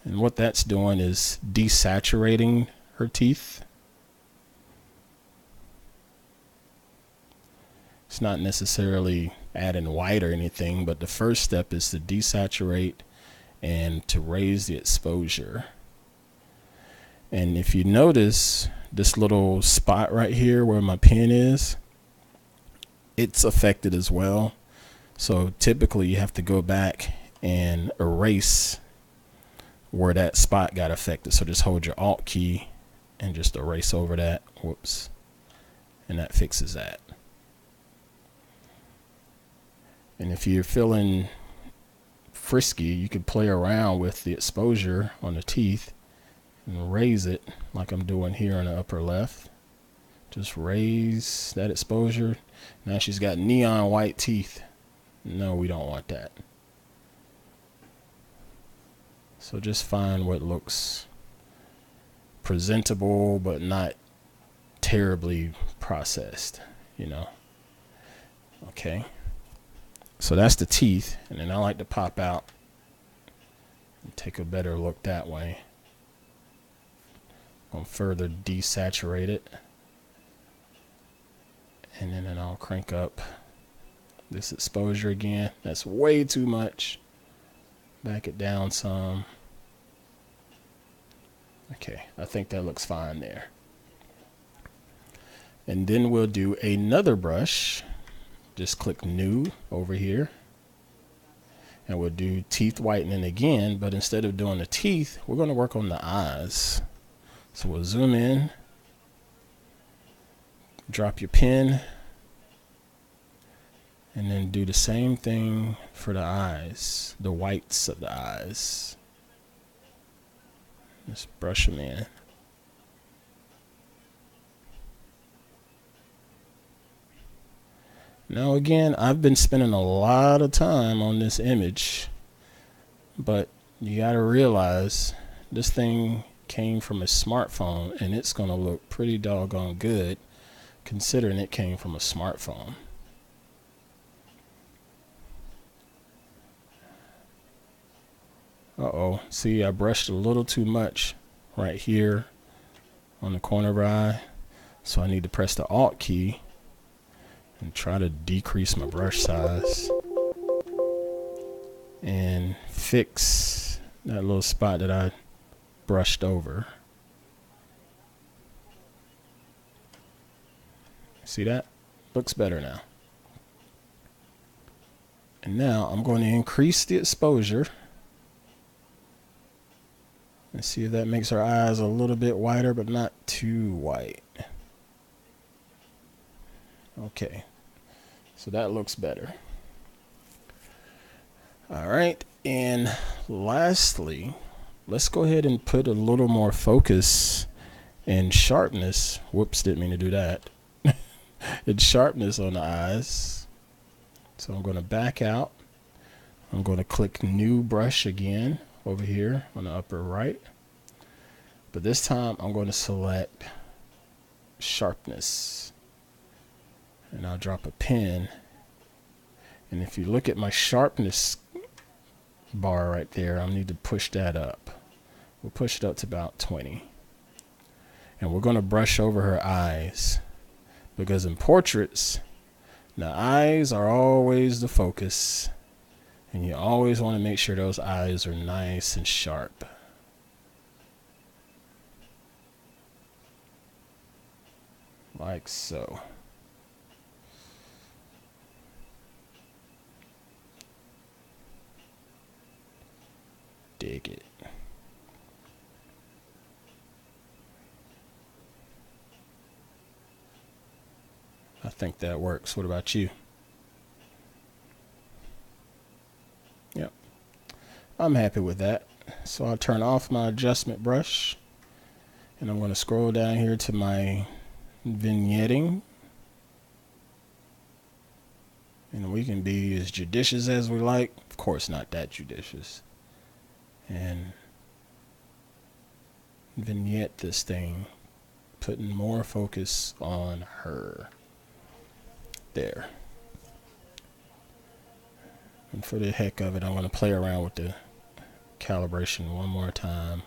A: And what that's doing is desaturating her teeth. It's not necessarily adding white or anything, but the first step is to desaturate and to raise the exposure. And if you notice this little spot right here where my pen is, it's affected as well. So typically you have to go back and erase where that spot got affected. So just hold your Alt key and just erase over that. Whoops. And that fixes that. And if you're feeling frisky, you could play around with the exposure on the teeth and raise it like I'm doing here in the upper left. Just raise that exposure. Now she's got neon white teeth. No, we don't want that. So just find what looks presentable but not terribly processed, you know. Okay. So that's the teeth, and then I like to pop out and take a better look that way. I'll further desaturate it, and then I'll crank up this exposure again. That's way too much. Back it down some. Okay, I think that looks fine there. And then we'll do another brush. Just click New over here, and we'll do teeth whitening again, but instead of doing the teeth, we're going to work on the eyes. So we'll zoom in, drop your pen, and then do the same thing for the eyes, the whites of the eyes. Just brush them in. Now again, I've been spending a lot of time on this image, but you gotta realize this thing came from a smartphone, and it's gonna look pretty doggone good considering it came from a smartphone. Uh-oh, see, I brushed a little too much right here on the corner of her eye, so I need to press the Alt key and try to decrease my brush size and fix that little spot that I brushed over. See that? Looks better now. And now I'm going to increase the exposure and see if that makes our eyes a little bit whiter, but not too white. Okay, so that looks better. All right, and lastly, let's go ahead and put a little more focus and sharpness. Whoops, didn't mean to do that. And sharpness on the eyes. So I'm going to back out. I'm going to click New Brush again over here on the upper right. But this time I'm going to select Sharpness. And I'll drop a pen, and if you look at my sharpness bar right there, I'll need to push that up. We'll push it up to about 20, and we're going to brush over her eyes, because in portraits the eyes are always the focus, and you always want to make sure those eyes are nice and sharp. Like so. Dig it. think that works. What about you? Yep, I'm happy with that. So I'll turn off my adjustment brush, and I'm going to scroll down here to my vignetting, and we can be as judicious as we like. Of course, not that judicious. And vignette this thing, putting more focus on her. There. And for the heck of it, I want to play around with the calibration one more time.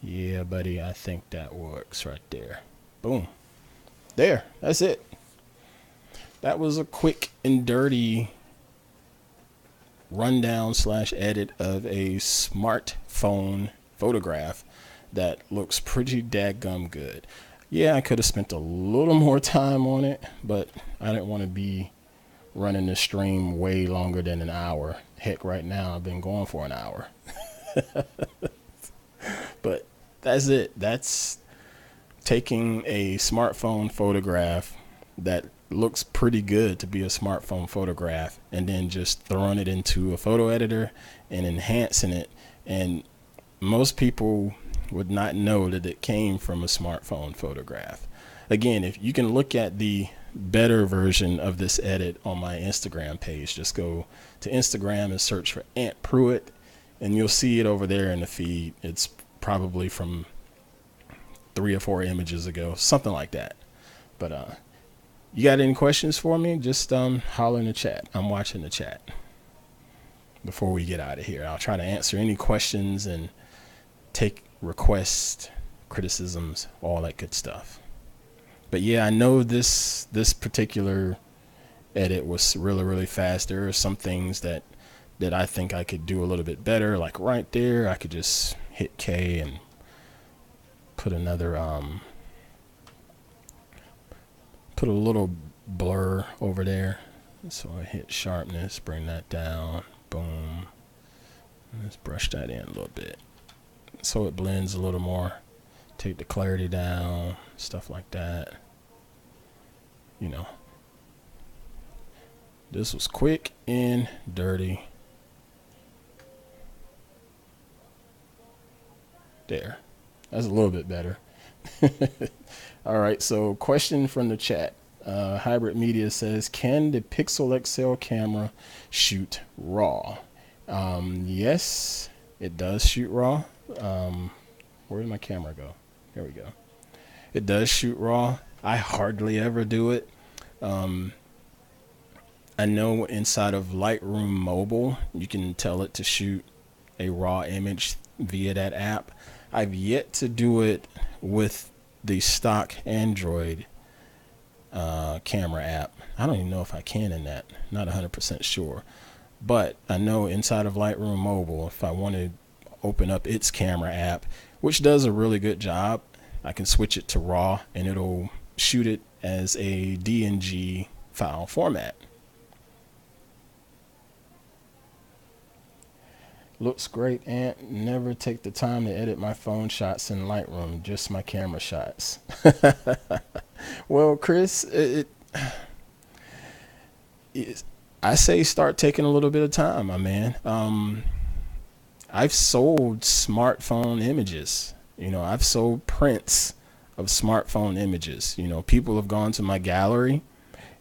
A: Yeah, buddy, I think that works right there. Boom. There, that's it. That was a quick and dirty rundown / edit of a smartphone photograph that looks pretty dadgum good. Yeah, I could have spent a little more time on it, but I didn't want to be running the stream way longer than an hour. Heck, right now I've been going for an hour. But that's it. That's taking a smartphone photograph that looks pretty good to be a smartphone photograph, and then just throwing it into a photo editor and enhancing it. And most people would not know that it came from a smartphone photograph. Again, if you can look at the better version of this edit on my Instagram page, just go to Instagram and search for Aunt Pruitt, and you'll see it over there in the feed. It's probably from 3 or 4 images ago, something like that. But you got any questions for me? Just holler in the chat. I'm watching the chat. Before we get out of here, I'll try to answer any questions and take requests, criticisms, all that good stuff. But yeah, I know this particular edit was really fast. There are some things that I think I could do a little bit better. Like right there, I could just hit K and put another put a little blur over there. So I hit sharpness, bring that down, boom. Let's brush that in a little bit so it blends a little more. Take the clarity down, stuff like that. You know, this was quick and dirty. There, that's a little bit better. All right, so question from the chat. Hybrid Media says, can the Pixel XL camera shoot RAW? Yes, it does shoot RAW. Where did my camera go? There we go. It does shoot RAW. I hardly ever do it. I know inside of Lightroom Mobile, you can tell it to shoot a RAW image via that app. I've yet to do it with the stock Android camera app. I don't even know if I can in that. Not 100% sure. But I know inside of Lightroom Mobile, if I want to open up its camera app, which does a really good job, I can switch it to RAW and it'll shoot it as a DNG file format. Looks great, Aunt. Never take the time to edit my phone shots in Lightroom, just my camera shots. Well, Chris, I say start taking a little bit of time, my man. I've sold smartphone images. You know, I've sold prints of smartphone images. You know, people have gone to my gallery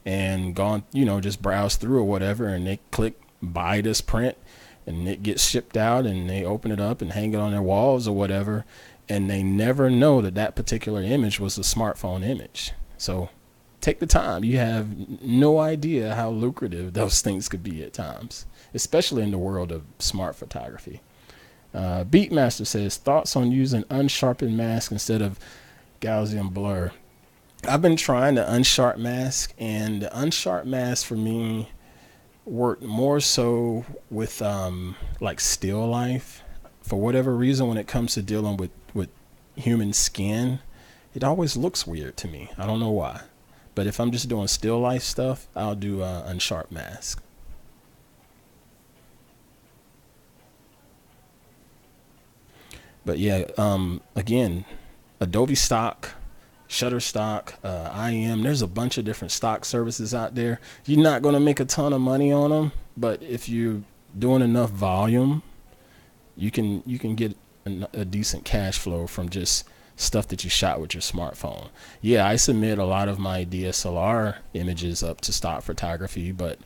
A: and gone, you know, just browse through or whatever, and they click buy this print, and it gets shipped out, and they open it up and hang it on their walls or whatever, and they never know that that particular image was a smartphone image. So take the time. You have no idea how lucrative those things could be at times, especially in the world of smart photography. Beatmaster says, thoughts on using unsharpened mask instead of Gaussian blur? I've been trying the unsharp mask, and the unsharp mask for me worked more so with like still life. For whatever reason, when it comes to dealing with human skin, it always looks weird to me. I don't know why. But if I'm just doing still life stuff, I'll do unsharp mask. But yeah, again, Adobe stock, Shutterstock, IM. There's a bunch of different stock services out there. You're not going to make a ton of money on them, but if you're doing enough volume, you can get a decent cash flow from just stuff that you shot with your smartphone. Yeah, I submit a lot of my DSLR images up to stock photography, but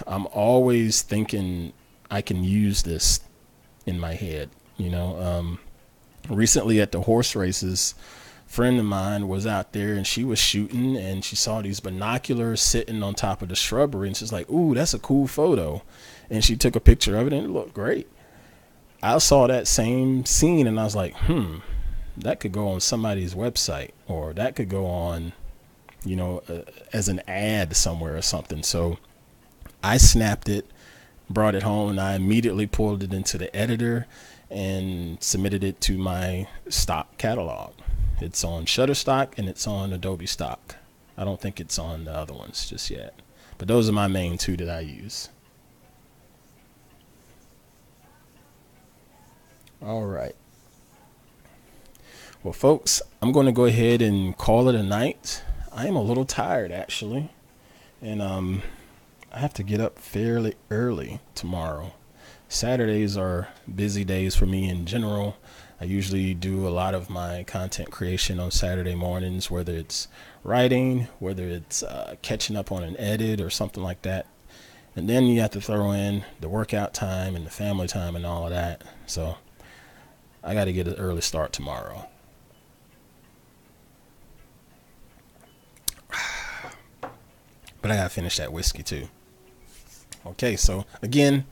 A: I'm always thinking I can use this in my head. Recently at the horse races, a friend of mine was out there and she was shooting and she saw these binoculars sitting on top of the shrubbery and she's like, ooh, that's a cool photo. And she took a picture of it and it looked great. I saw that same scene and I was like, that could go on somebody's website, or that could go on, as an ad somewhere or something. So I snapped it, brought it home, and I immediately pulled it into the editor and submitted it to my stock catalog. It's on Shutterstock and it's on Adobe stock. I don't think it's on the other ones just yet, but those are my main two that I use. All right. Well, folks, I'm going to go ahead and call it a night. I am a little tired, actually, and I have to get up fairly early tomorrow. Saturdays are busy days for me in general. I usually do a lot of my content creation on Saturday mornings, whether it's writing, whether it's catching up on an edit or something like that. And then you have to throw in the workout time and the family time and all of that. So I got to get an early start tomorrow. But I gotta finish that whiskey too. Okay, so again,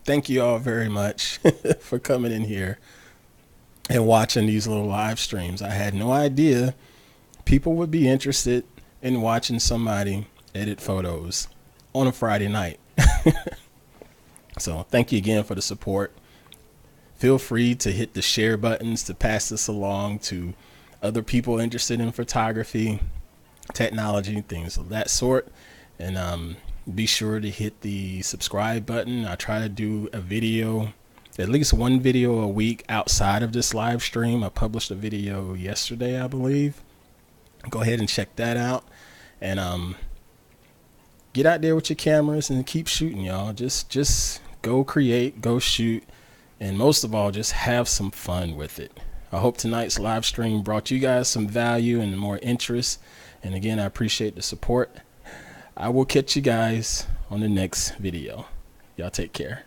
A: thank you all very much for coming in here and watching these little live streams. I had no idea people would be interested in watching somebody edit photos on a Friday night. So thank you again for the support. Feel free to hit the share buttons to pass this along to other people interested in photography, technology, things of that sort. And be sure to hit the subscribe button. I try to do a video, at least one video a week outside of this live stream. I published a video yesterday, I believe. Go ahead and check that out. And get out there with your cameras and keep shooting, y'all. Just go create, go shoot, and most of all, just have some fun with it. I hope tonight's live stream brought you guys some value and more interest. And again, I appreciate the support. I will catch you guys on the next video. Y'all take care.